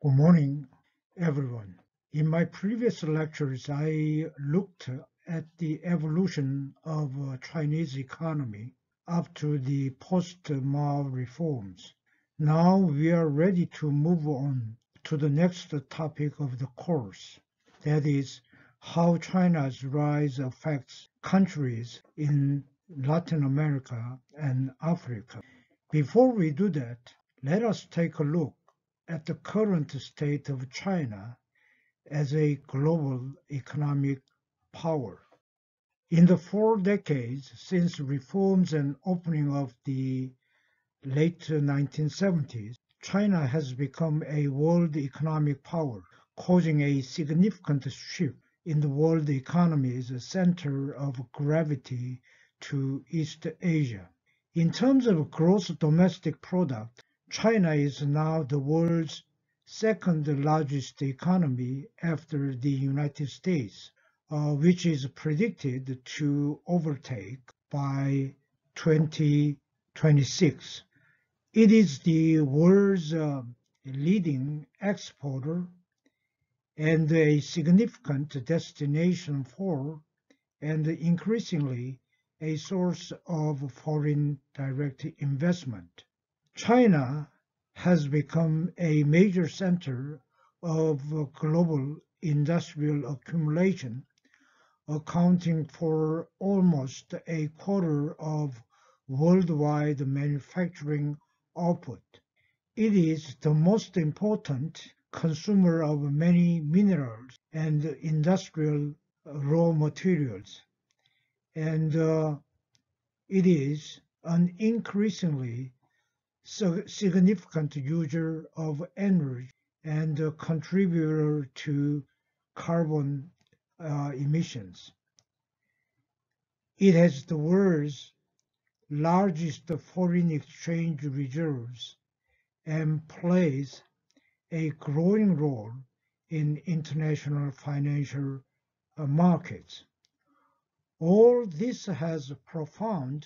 Good morning, everyone. In my previous lectures, I looked at the evolution of Chinese economy up to the post-Mao reforms. Now we are ready to move on to the next topic of the course, that is, how China's rise affects countries in Latin America and Africa. Before we do that, let us take a look at the current state of China as a global economic power. In the 4 decades since reforms and opening of the late 1970s, China has become a world economic power, causing a significant shift in the world economy's center of gravity to East Asia. In terms of gross domestic product, China is now the world's second largest economy after the United States, which is predicted to overtake by 2026. It is the world's leading exporter and a significant destination for, and increasingly, a source of foreign direct investment. China has become a major center of global industrial accumulation, accounting for almost a quarter of worldwide manufacturing output. It is the most important consumer of many minerals and industrial raw materials, and it is an increasingly significant user of energy and a contributor to carbon emissions. It has the world's largest foreign exchange reserves and plays a growing role in international financial markets. All this has profound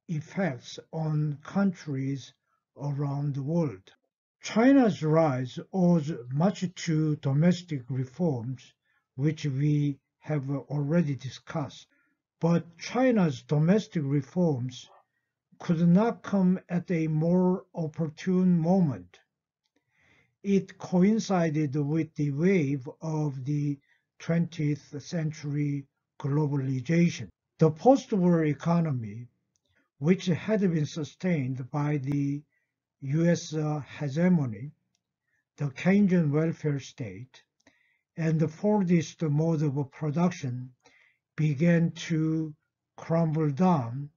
effects on countries around the world. China's rise owes much to domestic reforms, which we have already discussed. But China's domestic reforms could not come at a more opportune moment. It coincided with the wave of the 20th century globalization. The post-war economy, which had been sustained by the U.S. hegemony, the Keynesian welfare state, and the Fordist mode of production, began to crumble down,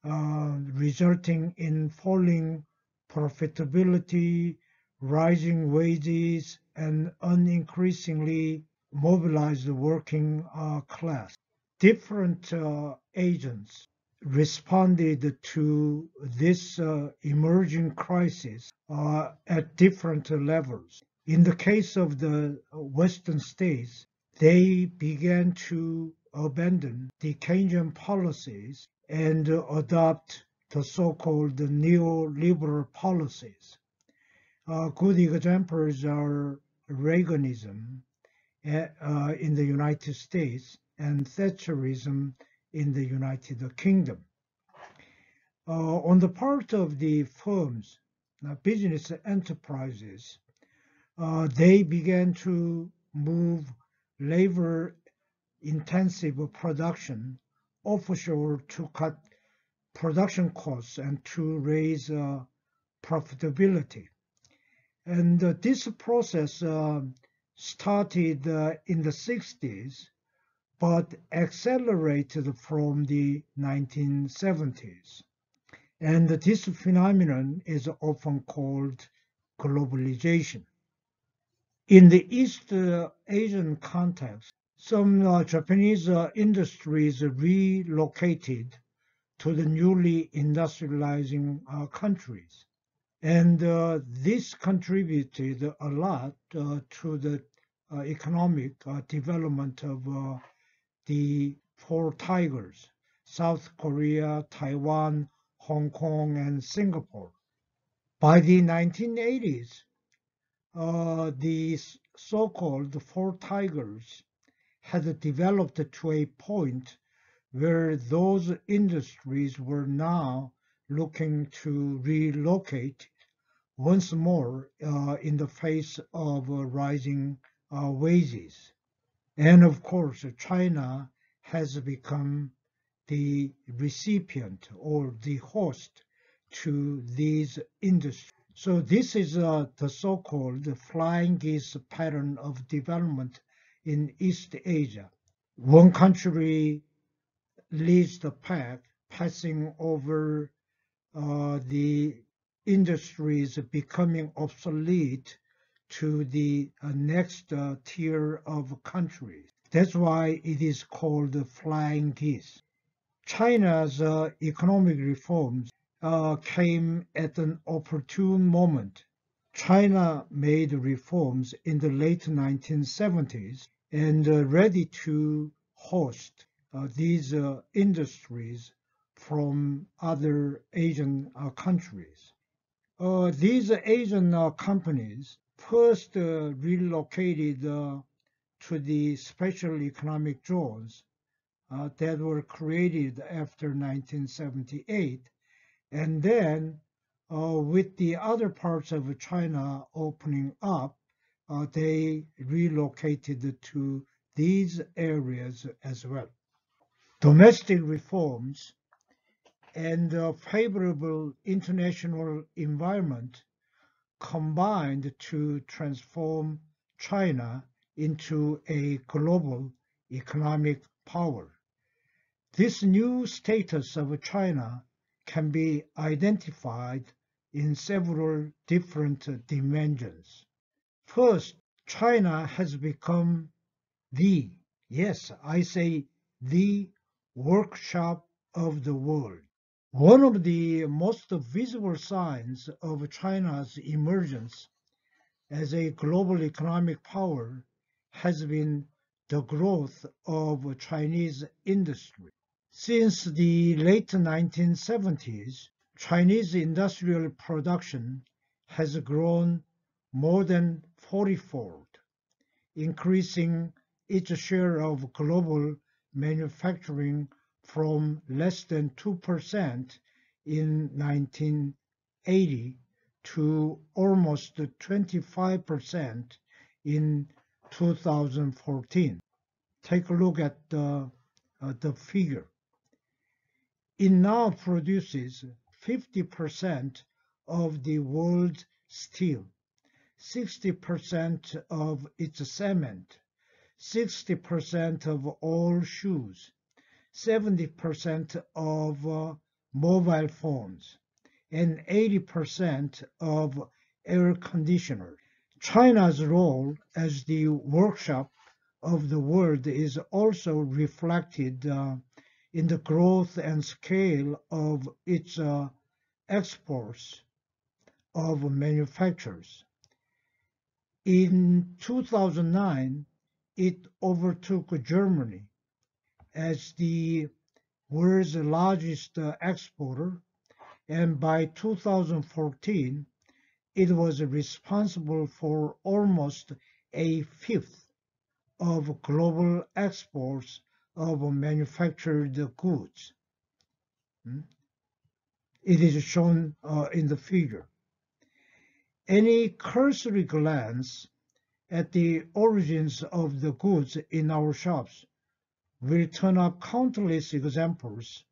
resulting in falling profitability, rising wages, and an increasingly mobilized working class. Different agents responded to this emerging crisis at different levels. In the case of the Western states, they began to abandon the Keynesian policies and adopt the so-called neoliberal policies. Good examples are Reaganism in the United States and Thatcherism in the United Kingdom. On the part of the firms, business enterprises, they began to move labor-intensive production offshore to cut production costs and to raise profitability. And this process started in the 60s, but accelerated from the 1970s. And this phenomenon is often called globalization. In the East Asian context, some Japanese industries relocated to the newly industrializing countries. And this contributed a lot to the economic development of the four tigers, South Korea, Taiwan, Hong Kong, and Singapore. By the 1980s, the so-called four tigers had developed to a point where those industries were now looking to relocate once more in the face of rising wages. And of course, China has become the recipient or the host to these industries. So this is the so-called flying geese pattern of development in East Asia. One country leads the pack, passing over the industries becoming obsolete to the next tier of countries. That's why it is called flying geese. China's economic reforms came at an opportune moment. China made reforms in the late 1970s and ready to host these industries from other Asian countries. These Asian companies first relocated to the special economic zones that were created after 1978, and then with the other parts of China opening up, they relocated to these areas as well. Domestic reforms and a favorable international environment combined to transform China into a global economic power. This new status of China can be identified in several different dimensions. First, China has become the, yes, I say the workshop of the world. One of the most visible signs of China's emergence as a global economic power has been the growth of Chinese industry. Since the late 1970s, Chinese industrial production has grown more than 40-fold, increasing its share of global manufacturing from less than 2% in 1980 to almost 25% in 2014. Take a look at the figure. It now produces 50% of the world's steel, 60% of its cement, 60% of all shoes, 70% of mobile phones, and 80% of air conditioners. China's role as the workshop of the world is also reflected in the growth and scale of its exports of manufacturers. In 2009, it overtook Germany as the world's largest exporter, and by 2014, it was responsible for almost a fifth of global exports of manufactured goods. It is shown in the figure. Any cursory glance at the origins of the goods in our shops will turn up countless examples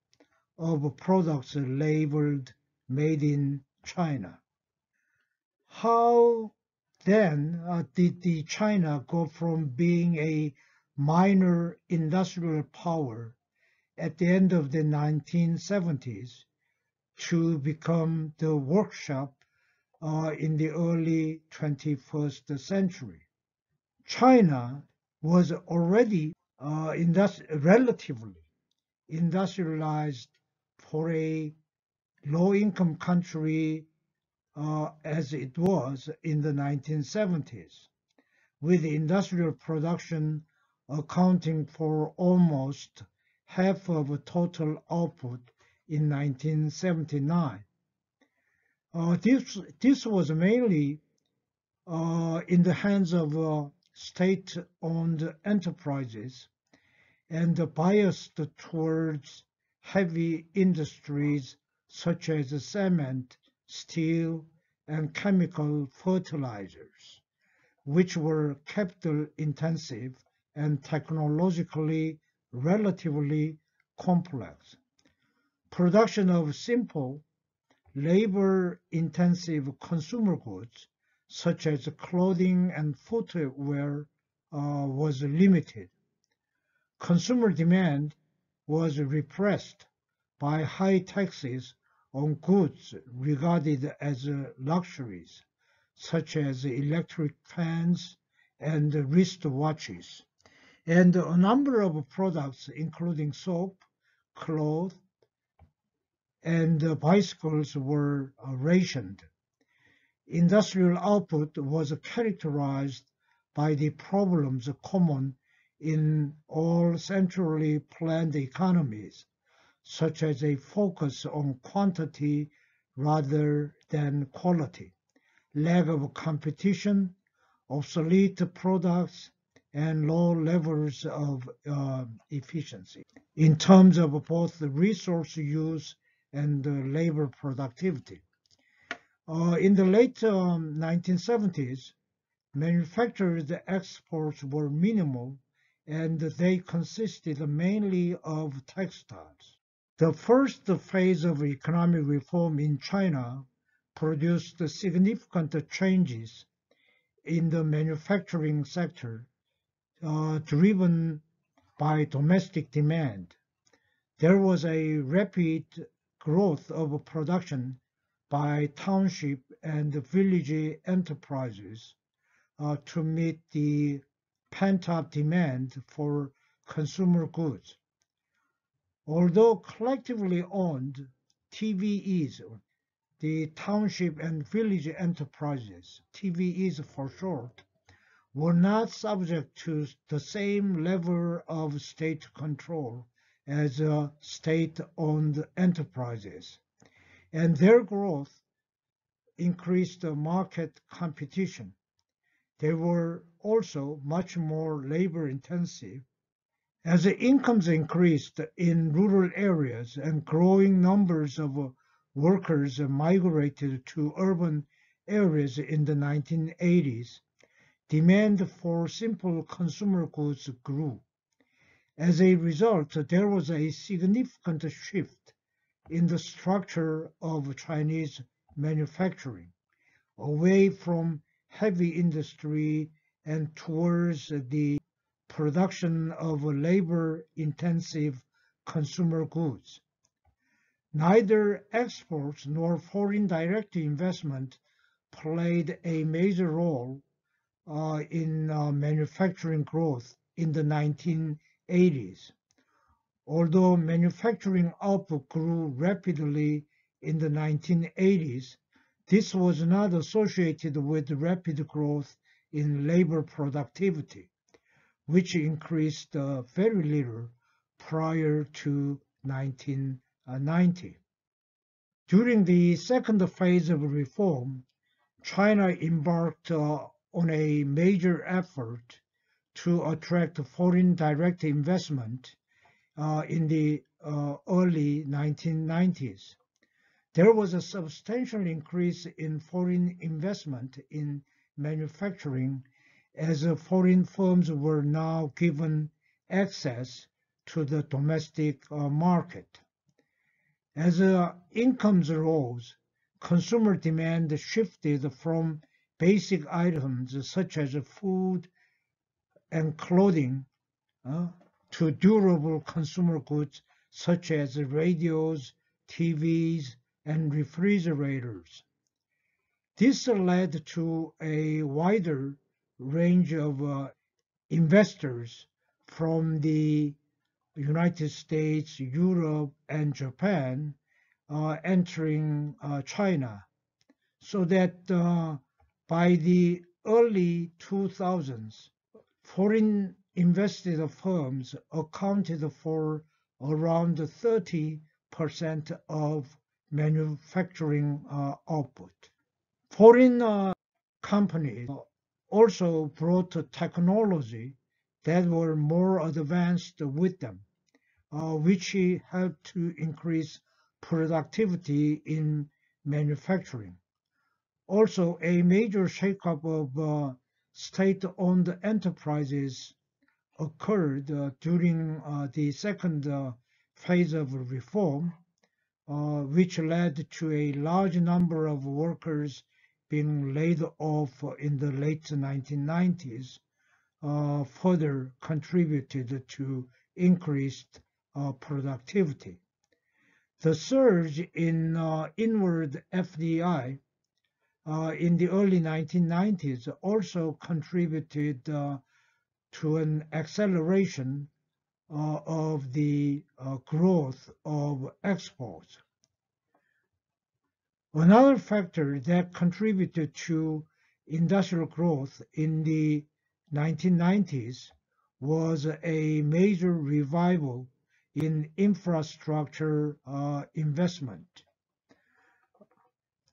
of products labeled "Made in China." How then did the China go from being a minor industrial power at the end of the 1970s to become the workshop in the early 21st century? China was already relatively industrialized for a low-income country as it was in the 1970s, with industrial production accounting for almost half of total output in 1979. This was mainly in the hands of state-owned enterprises and biased towards heavy industries such as cement, steel, and chemical fertilizers, which were capital intensive and technologically relatively complex. Production of simple, labor-intensive consumer goods, such as clothing and footwear, was limited. Consumer demand was repressed by high taxes on goods regarded as luxuries, such as electric fans and wristwatches, and a number of products, including soap, clothes, and bicycles, were rationed. Industrial output was characterized by the problems common in all centrally planned economies, such as a focus on quantity rather than quality, lack of competition, obsolete products, and low levels of efficiency in terms of both the resource use and labor productivity. In the late 1970s, manufactured exports were minimal and they consisted mainly of textiles. The first phase of economic reform in China produced significant changes in the manufacturing sector, driven by domestic demand. There was a rapid growth of production by township and village enterprises to meet the pent-up demand for consumer goods. Although collectively owned, TVEs, the Township and Village Enterprises, TVEs for short, were not subject to the same level of state control as state-owned enterprises, and their growth increased market competition. They were also much more labor-intensive. As the incomes increased in rural areas and growing numbers of workers migrated to urban areas in the 1980s, demand for simple consumer goods grew. As a result, there was a significant shift in the structure of Chinese manufacturing, away from heavy industry and towards the production of labor-intensive consumer goods. Neither exports nor foreign direct investment played a major role in manufacturing growth in the 1980s. Although manufacturing output grew rapidly in the 1980s, this was not associated with rapid growth in labor productivity, which increased very little prior to 1990. During the second phase of reform, China embarked on a major effort to attract foreign direct investment in the early 1990s. There was a substantial increase in foreign investment in manufacturing as foreign firms were now given access to the domestic market. As incomes rose, consumer demand shifted from basic items such as food and clothing to durable consumer goods such as radios, TVs, and refrigerators. This led to a wider range of investors from the United States, Europe, and Japan entering China, so that by the early 2000s, foreign invested firms accounted for around 30% of manufacturing output. Foreign companies also brought technology that were more advanced with them, which helped to increase productivity in manufacturing. Also, a major shakeup of state-owned enterprises occurred during the second phase of reform, which led to a large number of workers being laid off in the late 1990s, further contributed to increased productivity. The surge in inward FDI in the early 1990s also contributed to an acceleration of the growth of exports. Another factor that contributed to industrial growth in the 1990s was a major revival in infrastructure investment.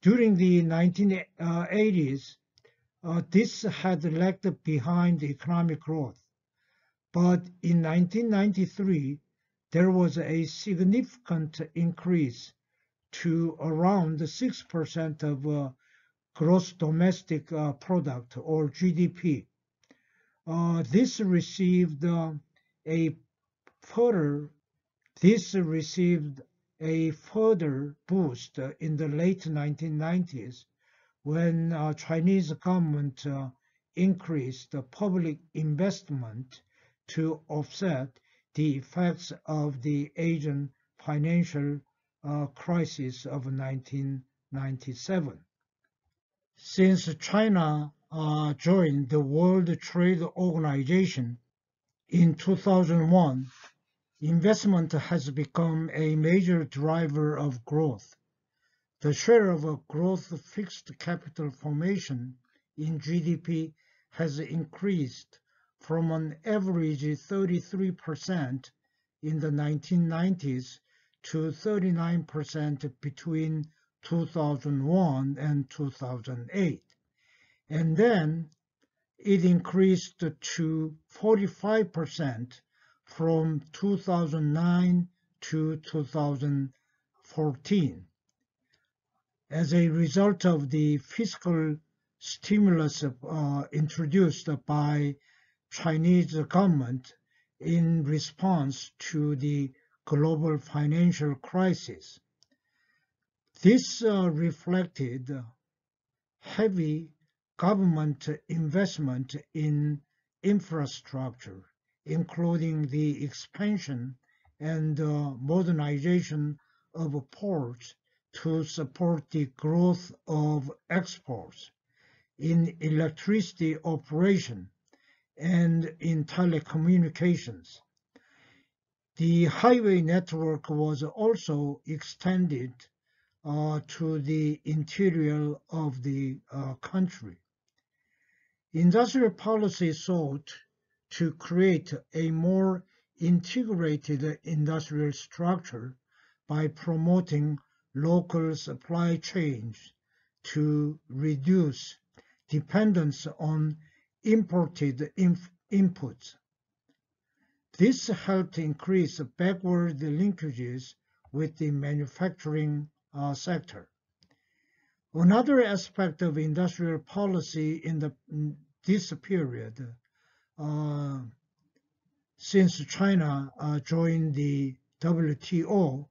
During the 1980s, this had lagged behind economic growth, but in 1993, there was a significant increase to around 6% of gross domestic product, or GDP. This received a further boost in the late 1990s when Chinese government increased public investment to offset the effects of the Asian financial crisis of 1997. Since China joined the World Trade Organization in 2001, investment has become a major driver of growth. The share of growth fixed capital formation in GDP has increased from an average 33% in the 1990s to 39% between 2001 and 2008. And then it increased to 45% from 2009 to 2014. As a result of the fiscal stimulus introduced by Chinese government in response to the global financial crisis. This reflected heavy government investment in infrastructure, including the expansion and modernization of ports to support the growth of exports, in electricity operation, and in telecommunications. The highway network was also extended to the interior of the country. Industrial policy sought to create a more integrated industrial structure by promoting local supply chains to reduce dependence on imported inputs. This helped increase backward linkages with the manufacturing sector. Another aspect of industrial policy in this period, since China joined the WTO,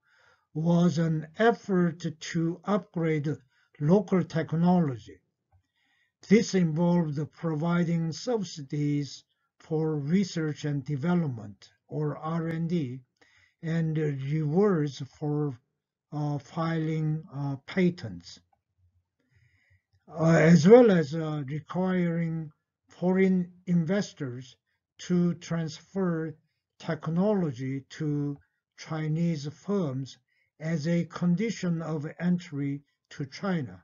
was an effort to upgrade local technology. This involved providing subsidies for research and development, or R&D, and rewards for filing patents, as well as requiring foreign investors to transfer technology to Chinese firms as a condition of entry to China.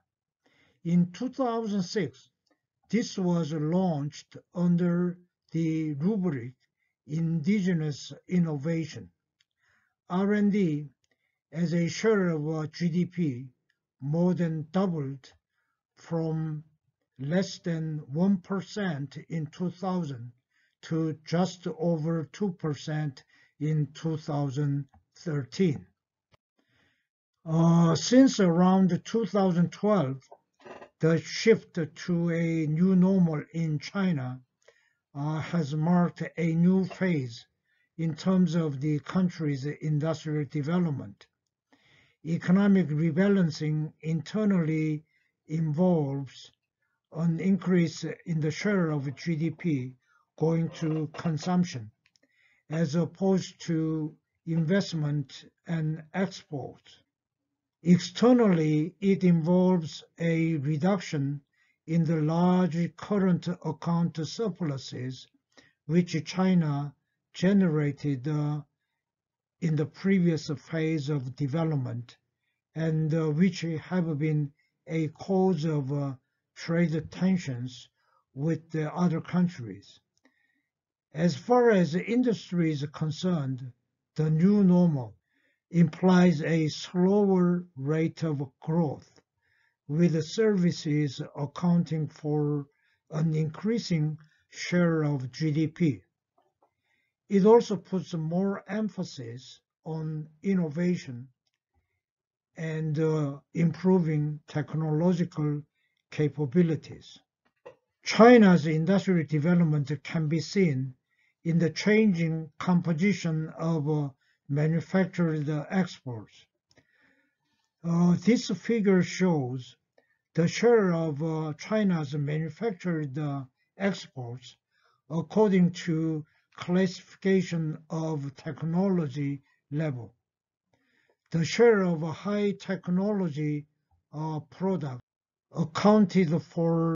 In 2006, this was launched under the rubric Indigenous Innovation. R&D as a share of GDP more than doubled from less than 1% in 2000 to just over 2% in 2013. Since around 2012, the shift to a new normal in China has marked a new phase in terms of the country's industrial development. Economic rebalancing internally involves an increase in the share of GDP going to consumption, as opposed to investment and export. Externally, it involves a reduction in the large current account surpluses which China generated in the previous phase of development and which have been a cause of trade tensions with the other countries. As far as industry is concerned, the new normal implies a slower rate of growth, with services accounting for an increasing share of GDP. It also puts more emphasis on innovation and improving technological capabilities. China's industrial development can be seen in the changing composition of manufactured exports. This figure shows the share of China's manufactured exports according to classification of technology level. The share of high technology products accounted for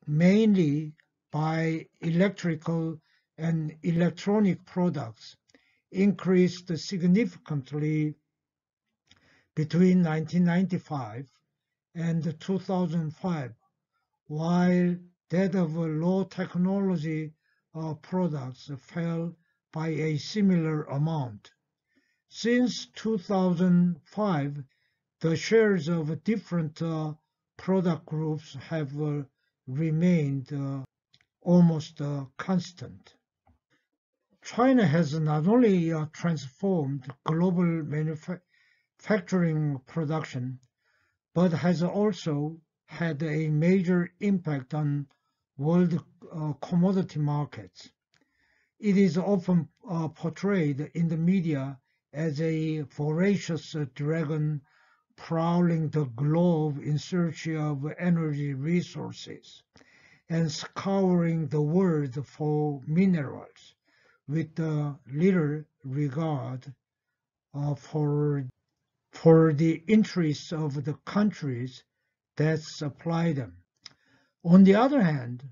mainly by electrical and electronic products increased significantly between 1995 and 2005, while that of low technology products fell by a similar amount. Since 2005, the shares of different product groups have remained almost constant. China has not only transformed global manufacturing production, but has also had a major impact on world commodity markets. It is often portrayed in the media as a voracious dragon prowling the globe in search of energy resources and scouring the world for minerals, with little regard for the interests of the countries that supply them. On the other hand,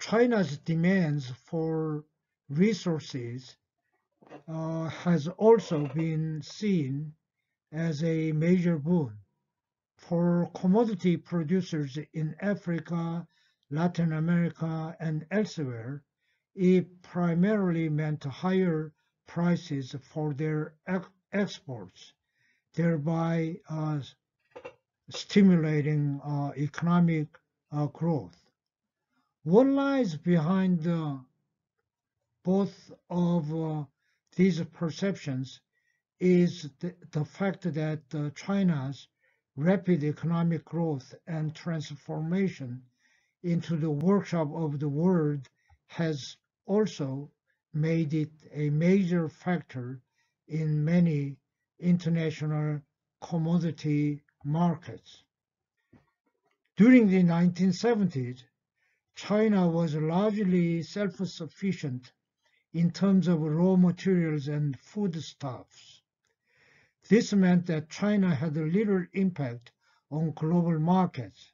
China's demands for resources has also been seen as a major boon. For commodity producers in Africa, Latin America, and elsewhere, it primarily meant higher prices for their exports, thereby stimulating economic growth. What lies behind both of these perceptions is the fact that China's rapid economic growth and transformation into the workshop of the world has also made it a major factor in many international commodity markets. During the 1970s, China was largely self-sufficient in terms of raw materials and foodstuffs. This meant that China had little impact on global markets.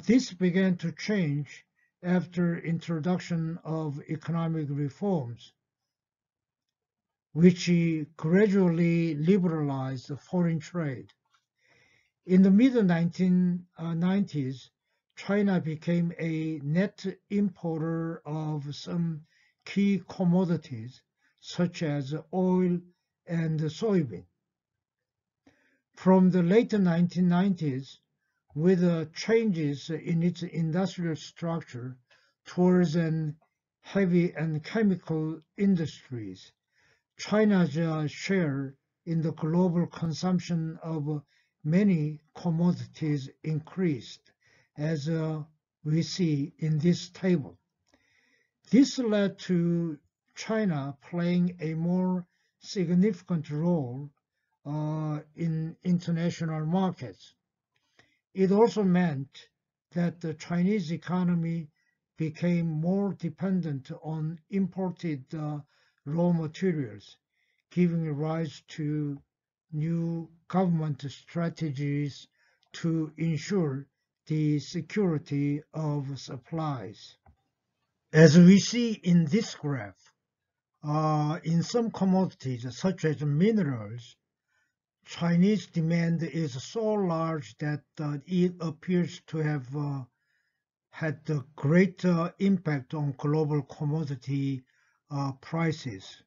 This began to change after introduction of economic reforms, which gradually liberalized foreign trade. In the mid-1990s, China became a net importer of some key commodities, such as oil and soybean. From the late 1990s, with changes in its industrial structure towards an heavy and chemical industries. China's share in the global consumption of many commodities increased, as we see in this table. This led to China playing a more significant role in international markets. It also meant that the Chinese economy became more dependent on imported raw materials, giving rise to new government strategies to ensure the security of supplies. As we see in this graph, in some commodities such as minerals, Chinese demand is so large that it appears to have had a great impact on global commodity prices.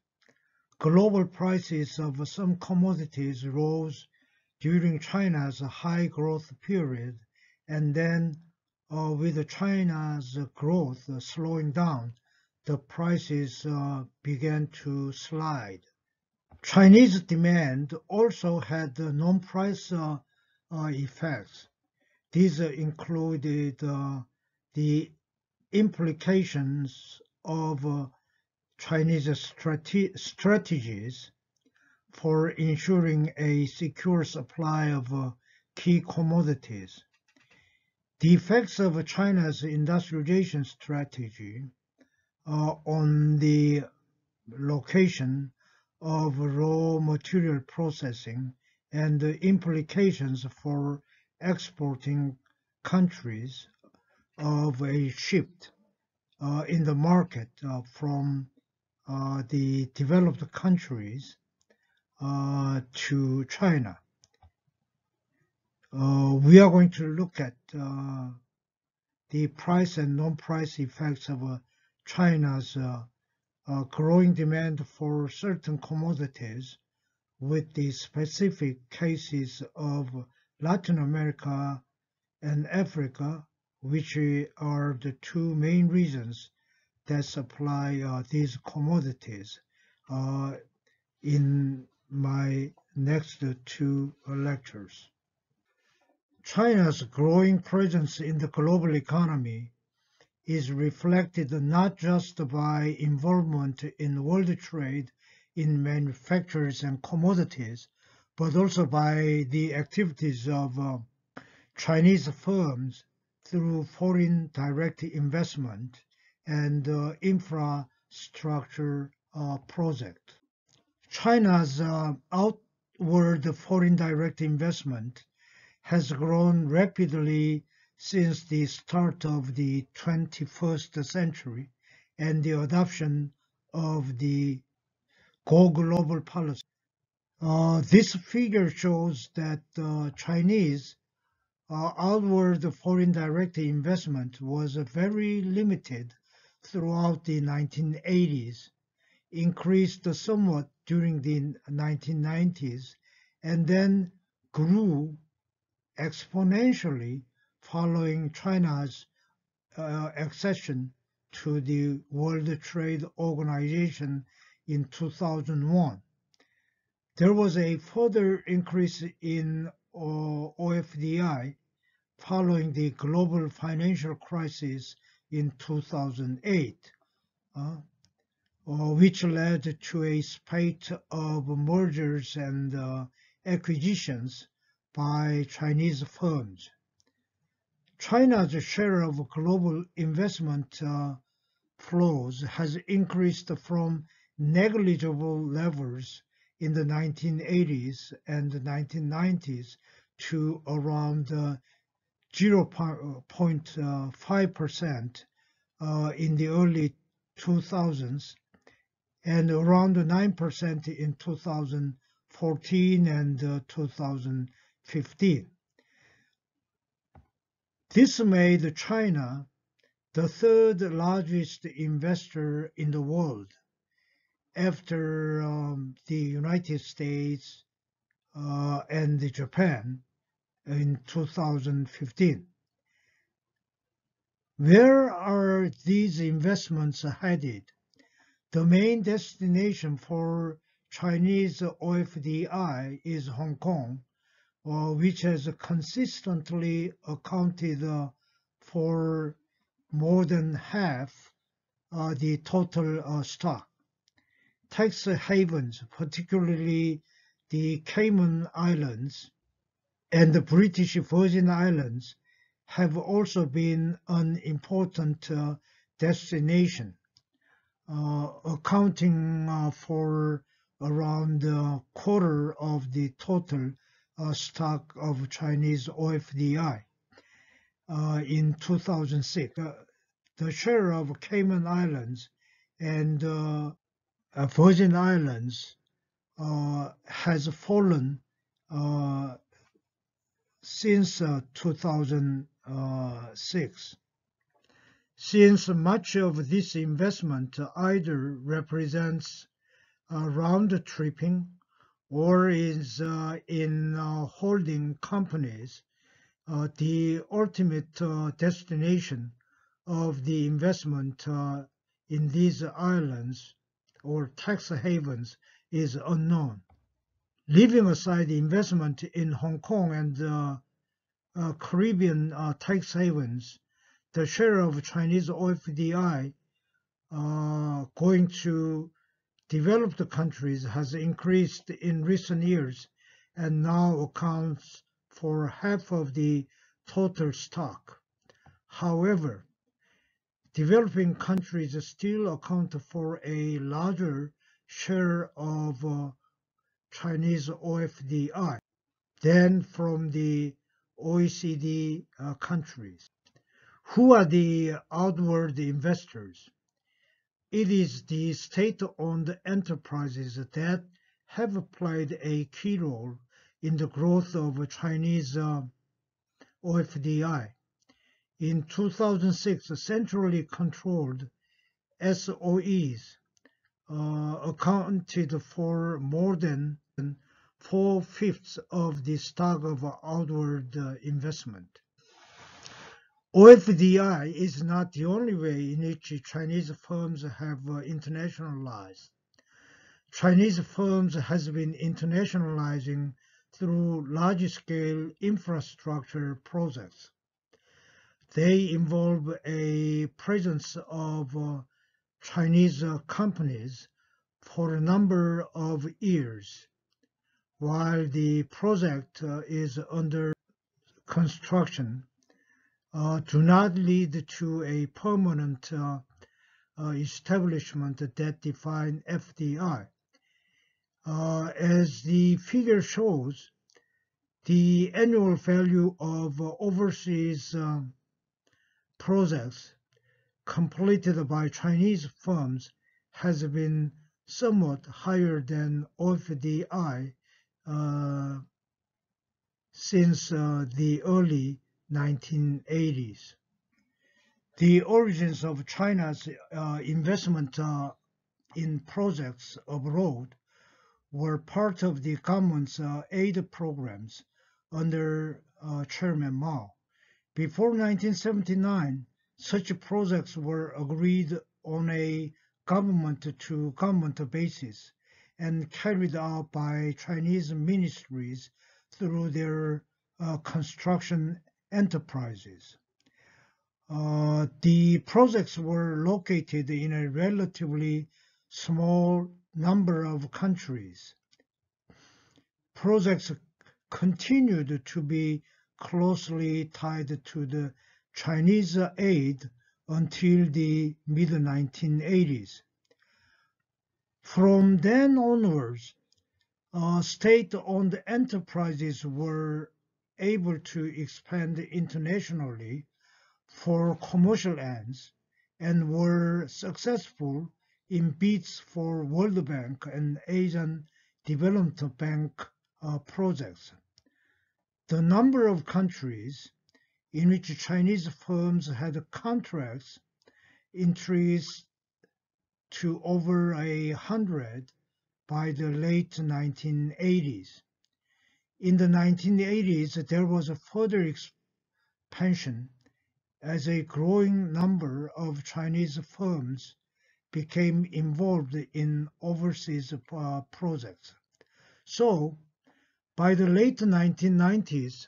Global prices of some commodities rose during China's high growth period, and then with China's growth slowing down, the prices began to slide. Chinese demand also had non-price effects. These included the implications of Chinese strategies for ensuring a secure supply of key commodities. The effects of China's industrialization strategy on the location of raw material processing and the implications for exporting countries of a shift in the market from the developed countries to China. We are going to look at the price and non-price effects of China's growing demand for certain commodities with the specific cases of Latin America and Africa, which are the two main regions that supply these commodities in my next two lectures. China's growing presence in the global economy is reflected not just by involvement in world trade in manufactures and commodities, but also by the activities of Chinese firms through foreign direct investment and infrastructure projects. China's outward foreign direct investment has grown rapidly since the start of the 21st century and the adoption of the Go Global policy. This figure shows that Chinese outward foreign direct investment was very limited throughout the 1980s, increased somewhat during the 1990s, and then grew exponentially following China's accession to the World Trade Organization in 2001. There was a further increase in OFDI following the global financial crisis in 2008, which led to a spate of mergers and acquisitions by Chinese firms. China's share of global investment flows has increased from negligible levels in the 1980s and 1990s to around 0.5% in the early 2000s and around 9% in 2014 and 2015. This made China the third largest investor in the world after the United States and Japan, in 2015. Where are these investments headed? The main destination for Chinese OFDI is Hong Kong, which has consistently accounted for more than half the total stock. Tax havens, particularly the Cayman Islands and the British Virgin Islands, have also been an important destination, accounting for around a quarter of the total stock of Chinese OFDI. In 2006, the share of Cayman Islands and Virgin Islands has fallen since 2006. Since much of this investment either represents round tripping or is in holding companies, the ultimate destination of the investment in these islands or tax havens is unknown. Leaving aside the investment in Hong Kong and Caribbean tax havens, the share of Chinese OFDI going to developed countries has increased in recent years and now accounts for half of the total stock. However, developing countries still account for a larger share of Chinese OFDI than from the OECD countries. Who are the outward investors? It is the state-owned enterprises that have played a key role in the growth of Chinese OFDI. In 2006, centrally controlled SOEs accounted for more than 4/5 of the stock of outward investment. OFDI is not the only way in which Chinese firms have internationalized. Chinese firms have been internationalizing through large-scale infrastructure projects. They involve a presence of Chinese companies for a number of years while the project is under construction. Do not lead to a permanent establishment that define FDI. As the figure shows, the annual value of overseas projects completed by Chinese firms has been somewhat higher than FDI since the early 1980s. The origins of China's investment in projects abroad were part of the government's aid programs under Chairman Mao. Before 1979, such projects were agreed on a government-to-government basis and carried out by Chinese ministries through their construction enterprises. The projects were located in a relatively small number of countries. Projects continued to be closely tied to the Chinese aid until the mid-1980s. From then onwards, state-owned enterprises were able to expand internationally for commercial ends and were successful in bids for World Bank and Asian Development Bank projects. The number of countries in which Chinese firms had contracts increased to over 100 by the late 1980s. In the 1980s, there was a further expansion as a growing number of Chinese firms became involved in overseas projects. So, by the late 1990s,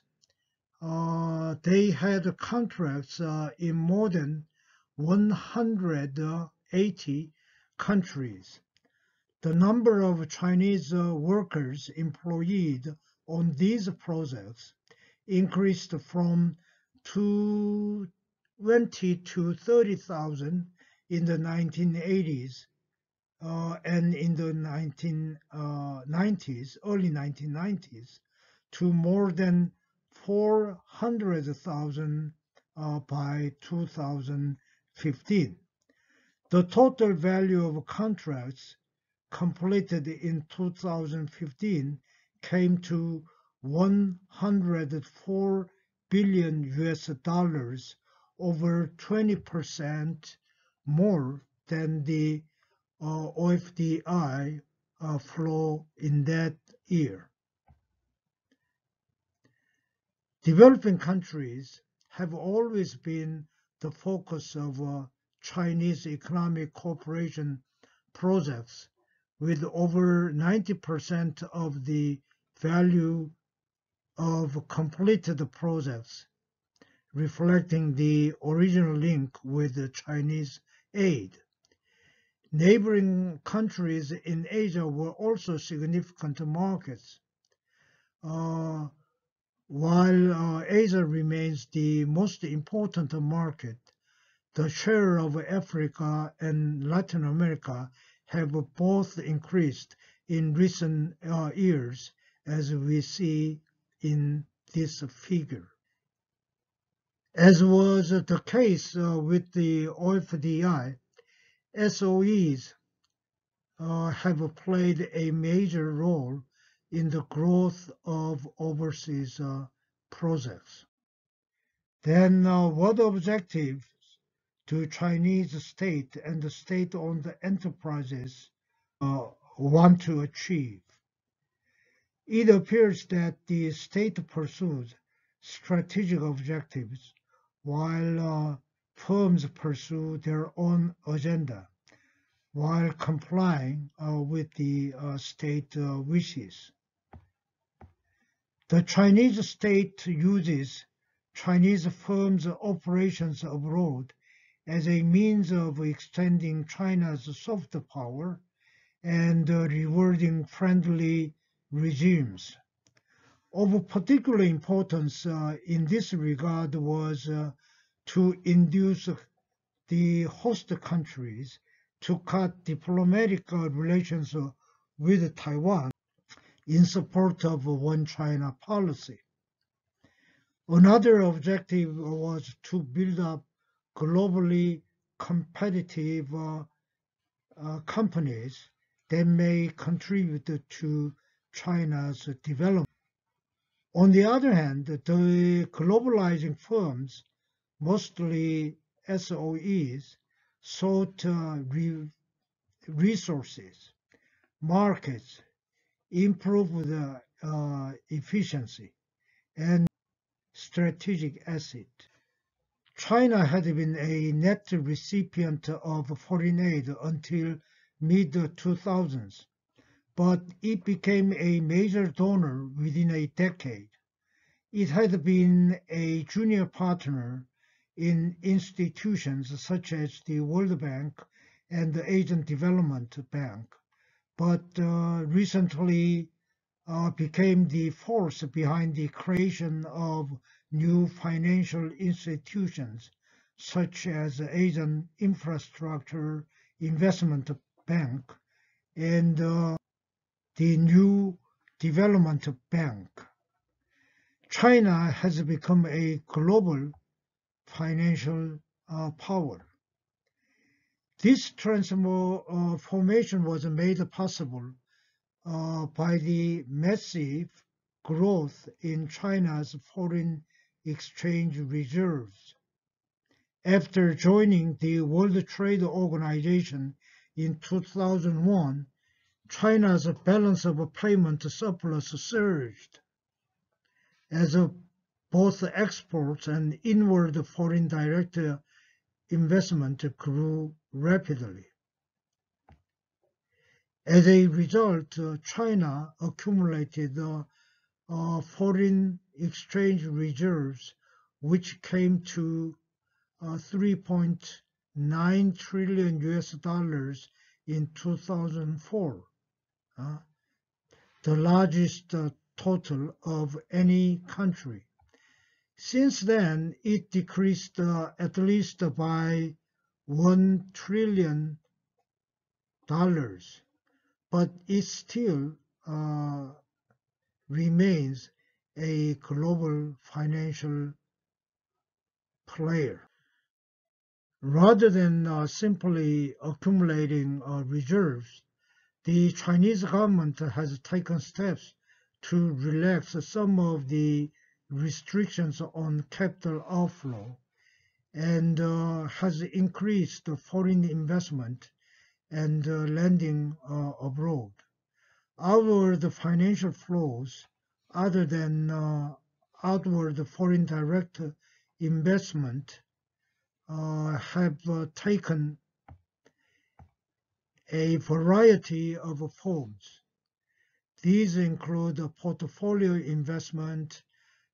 they had contracts in more than 180 countries. The number of Chinese workers employed on these projects increased from 20 to 30,000 in the 1980s, and in the early 1990s, to more than 400,000 by 2015. The total value of contracts completed in 2015 came to 104 billion US dollars, over 20% more than the OFDI flow in that year. Developing countries have always been the focus of Chinese economic cooperation projects, with over 90% of the value of completed projects reflecting the original link with Chinese aid. Neighboring countries in Asia were also significant markets. While Asia remains the most important market, the share of Africa and Latin America have both increased in recent years, as we see in this figure. As was the case with the OFDI, SOEs have played a major role in the growth of overseas projects. Then what objectives do Chinese state and the state-owned enterprises want to achieve? It appears that the state pursues strategic objectives while firms pursue their own agenda, while complying with the state wishes. The Chinese state uses Chinese firms' operations abroad as a means of extending China's soft power and rewarding friendly regimes. Of particular importance in this regard was to induce the host countries to cut diplomatic relations with Taiwan in support of one China policy. Another objective was to build up globally competitive companies that may contribute to China's development. On the other hand, the globalizing firms, mostly SOEs, sought resources, markets, improved efficiency, and strategic asset. China had been a net recipient of foreign aid until mid-2000s, but it became a major donor within a decade. It had been a junior partner in institutions such as the World Bank and the Asian Development Bank, but recently became the force behind the creation of new financial institutions such as the Asian Infrastructure Investment Bank and the New Development Bank. China has become a global financial power. This transformation was made possible by the massive growth in China's foreign exchange reserves. After joining the World Trade Organization in 2001, China's balance of payment surplus surged. as both exports and inward foreign direct investment grew rapidly. As a result, China accumulated foreign exchange reserves, which came to 3.9 trillion US dollars in 2004, the largest total of any country. Since then, it decreased at least by $1 trillion, but it still remains a global financial player. Rather than simply accumulating reserves, the Chinese government has taken steps to relax some of the restrictions on capital outflow and has increased foreign investment and lending abroad. Outward financial flows, other than outward foreign direct investment, have taken a variety of forms. These include portfolio investment,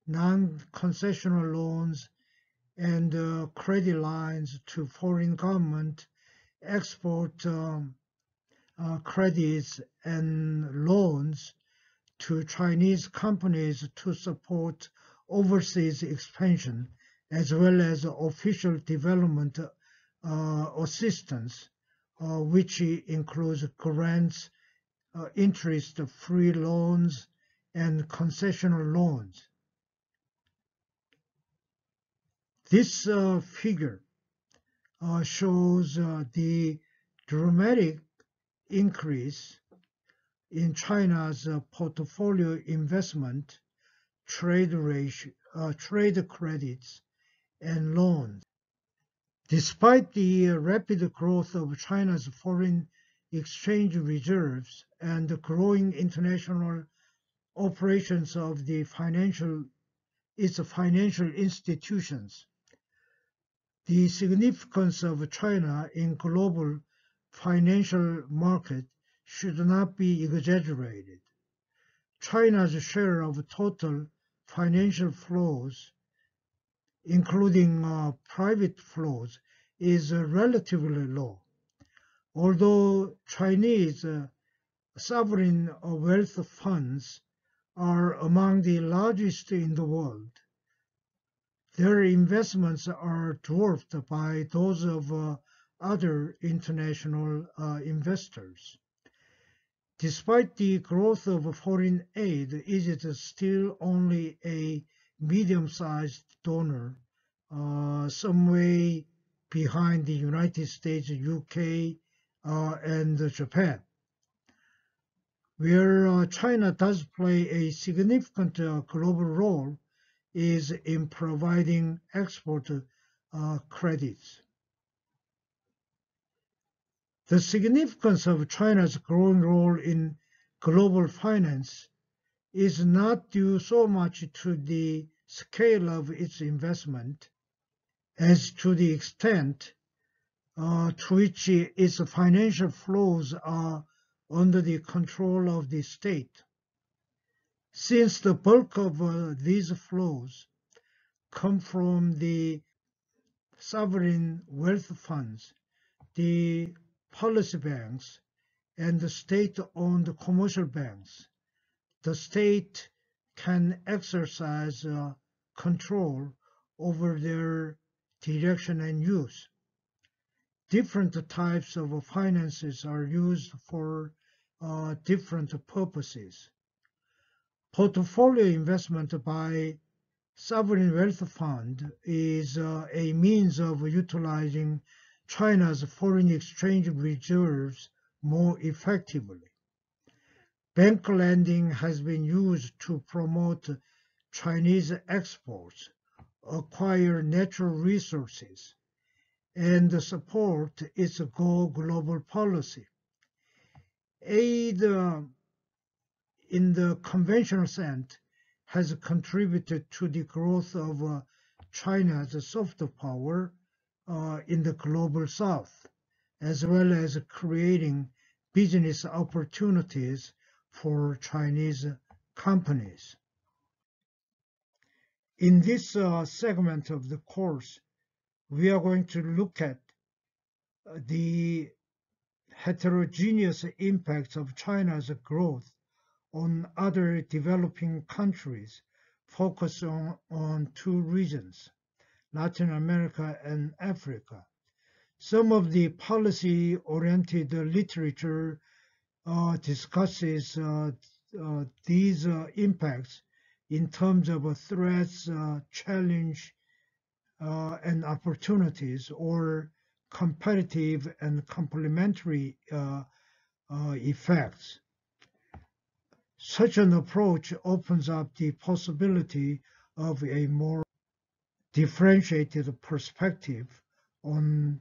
non-concessional loans, and credit lines to foreign government, export credits and loans to Chinese companies to support overseas expansion, as well as official development assistance, which includes grants, interest-free loans, and concessional loans. This figure shows the dramatic increase in China's portfolio investment, trade credits, and loans. Despite the rapid growth of China's foreign exchange reserves and the growing international operations of its financial institutions, the significance of China in global financial market should not be exaggerated. China's share of total financial flows, including private flows, is relatively low. Although Chinese sovereign wealth funds are among the largest in the world, their investments are dwarfed by those of other international investors. Despite the growth of foreign aid, it is still only a medium-sized donor, some way behind the United States, UK, and Japan. Where China does play a significant global role is in providing export credits. The significance of China's growing role in global finance is not due so much to the scale of its investment as to the extent to which its financial flows are under the control of the state. Since the bulk of these flows come from the sovereign wealth funds, the policy banks, and the state-owned commercial banks, the state can exercise control over their direction and use. Different types of finances are used for different purposes. Portfolio investment by sovereign wealth fund is a means of utilizing China's foreign exchange reserves more effectively. Bank lending has been used to promote Chinese exports, acquire natural resources, and support its Go Global policy. Aid in the conventional sense has contributed to the growth of China's soft power in the global south, as well as creating business opportunities for Chinese companies. In this segment of the course, we are going to look at the heterogeneous impacts of China's growth on other developing countries, focus on two regions, Latin America and Africa. Some of the policy-oriented literature discusses these impacts in terms of threats, challenge, and opportunities, or competitive and complementary effects. Such an approach opens up the possibility of a more differentiated perspective on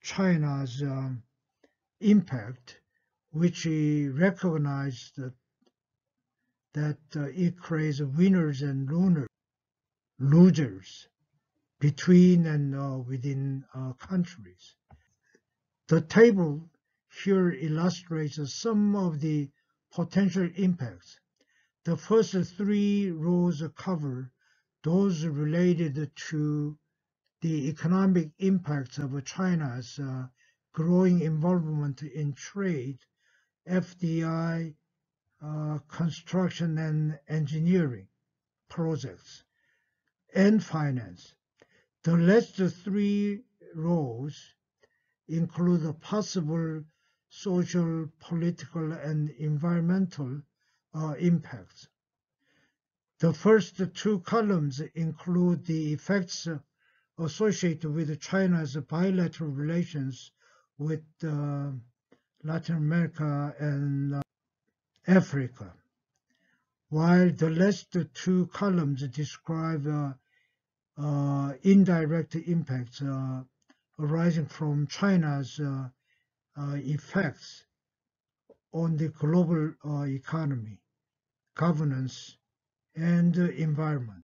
China's impact, which recognized that it creates winners and losers between and within countries. The table here illustrates some of the potential impacts. The first three rows cover those related to the economic impacts of China's growing involvement in trade, FDI, construction and engineering projects, and finance. The last three rows include the possible social, political, and environmental impacts. The first two columns include the effects associated with China's bilateral relations with Latin America and Africa, while the last two columns describe indirect impacts arising from China's effects on the global economy, governance, and environment.